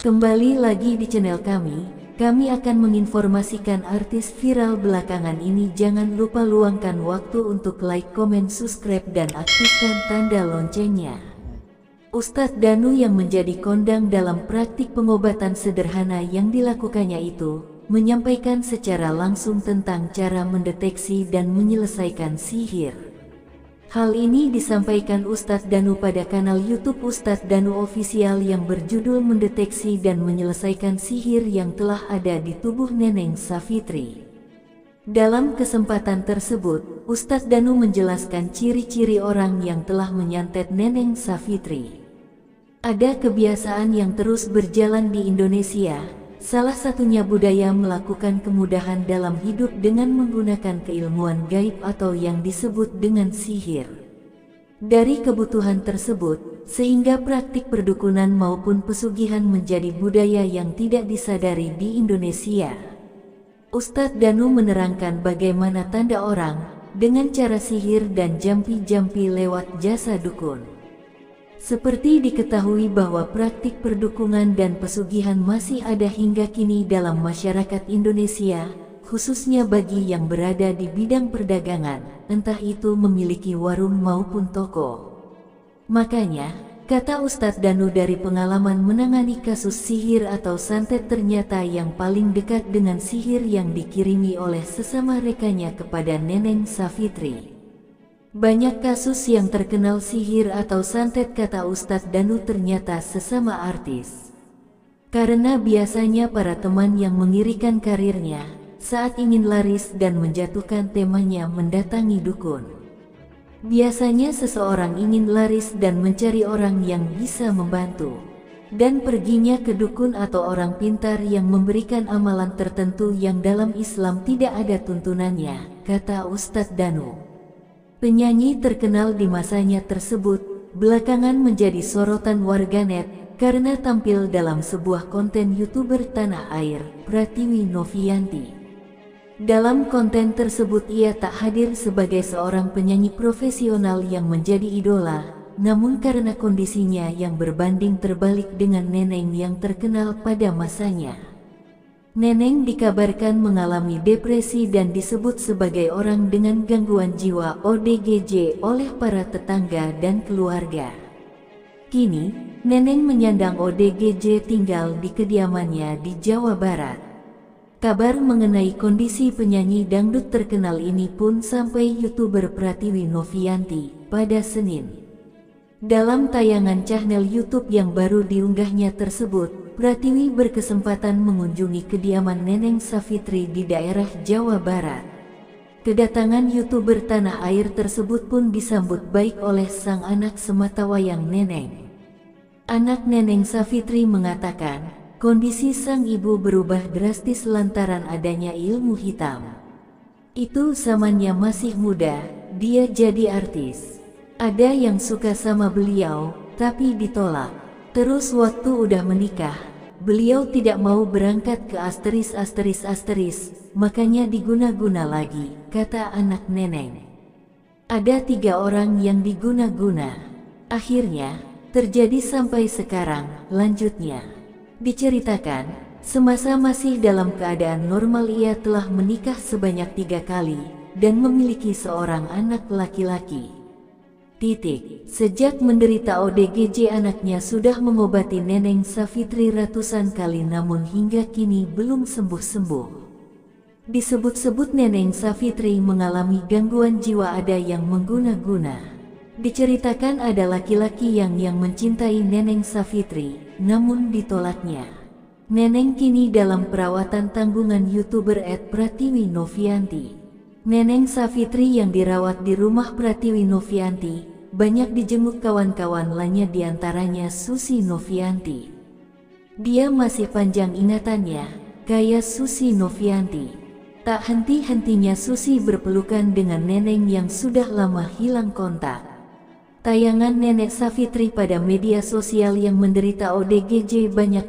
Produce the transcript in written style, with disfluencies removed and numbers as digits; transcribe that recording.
Kembali lagi di channel kami akan menginformasikan artis viral belakangan ini. Jangan lupa luangkan waktu untuk like, komen, subscribe, dan aktifkan tanda loncengnya. Ustadz Danu yang menjadi kondang dalam praktik pengobatan sederhana yang dilakukannya itu, menyampaikan secara langsung tentang cara mendeteksi dan menyelesaikan sihir. Hal ini disampaikan Ustadz Danu pada kanal YouTube Ustadz Danu Official yang berjudul Mendeteksi dan Menyelesaikan Sihir yang telah ada di tubuh Neneng Savitri. Dalam kesempatan tersebut, Ustadz Danu menjelaskan ciri-ciri orang yang telah menyantet Neneng Savitri. Ada kebiasaan yang terus berjalan di Indonesia, salah satunya budaya melakukan kemudahan dalam hidup dengan menggunakan keilmuan gaib atau yang disebut dengan sihir. Dari kebutuhan tersebut, sehingga praktik perdukunan maupun pesugihan menjadi budaya yang tidak disadari di Indonesia. Ustadz Danu menerangkan bagaimana tanda orang dengan cara sihir dan jampi-jampi lewat jasa dukun. Seperti diketahui bahwa praktik perdukunan dan pesugihan masih ada hingga kini dalam masyarakat Indonesia, khususnya bagi yang berada di bidang perdagangan, entah itu memiliki warung maupun toko. Makanya, kata Ustadz Danu, dari pengalaman menangani kasus sihir atau santet, ternyata yang paling dekat dengan sihir yang dikirimi oleh sesama rekannya kepada Neneng Savitri. Banyak kasus yang terkenal sihir atau santet, kata Ustadz Danu, ternyata sesama artis. Karena biasanya para teman yang mengirikan karirnya saat ingin laris dan menjatuhkan temanya mendatangi dukun. Biasanya seseorang ingin laris dan mencari orang yang bisa membantu, dan perginya ke dukun atau orang pintar yang memberikan amalan tertentu yang dalam Islam tidak ada tuntunannya, kata Ustadz Danu. Penyanyi terkenal di masanya tersebut belakangan menjadi sorotan warganet karena tampil dalam sebuah konten YouTuber tanah air, Pratiwi Novianti. Dalam konten tersebut ia tak hadir sebagai seorang penyanyi profesional yang menjadi idola, namun karena kondisinya yang berbanding terbalik dengan Neneng yang terkenal pada masanya. Neneng dikabarkan mengalami depresi dan disebut sebagai orang dengan gangguan jiwa (ODGJ) oleh para tetangga dan keluarga. Kini, Neneng menyandang ODGJ, tinggal di kediamannya di Jawa Barat. Kabar mengenai kondisi penyanyi dangdut terkenal ini pun sampai YouTuber Pratiwi Novianti pada Senin. Dalam tayangan channel YouTube yang baru diunggahnya tersebut, Pratiwi berkesempatan mengunjungi kediaman Neneng Savitri di daerah Jawa Barat. Kedatangan YouTuber tanah air tersebut pun disambut baik oleh sang anak sematawayang Neneng. Anak Neneng Savitri mengatakan, kondisi sang ibu berubah drastis lantaran adanya ilmu hitam. Itu zamannya masih muda, dia jadi artis. Ada yang suka sama beliau, tapi ditolak. Terus waktu udah menikah, beliau tidak mau berangkat ke asteris, makanya diguna-guna lagi, kata anak Neneng. Ada 3 orang yang diguna-guna. Akhirnya, terjadi sampai sekarang, lanjutnya. Diceritakan, semasa masih dalam keadaan normal ia telah menikah sebanyak 3 kali, dan memiliki seorang anak laki-laki. Sejak menderita ODGJ anaknya sudah mengobati Neneng Savitri ratusan kali namun hingga kini belum sembuh-sembuh. Disebut-sebut Neneng Savitri mengalami gangguan jiwa, ada yang mengguna-guna. Diceritakan ada laki-laki yang mencintai Neneng Savitri, namun ditolaknya. Neneng kini dalam perawatan tanggungan YouTuber @Pratiwi Novianti. Neneng Savitri yang dirawat di rumah Pratiwi Novianti banyak dijenguk kawan-kawan lainnya, diantaranya Susi Novianti. Dia masih panjang ingatannya, kayak Susi Novianti. Tak henti-hentinya Susi berpelukan dengan Neneng yang sudah lama hilang kontak. Tayangan Nenek Savitri pada media sosial yang menderita ODGJ banyak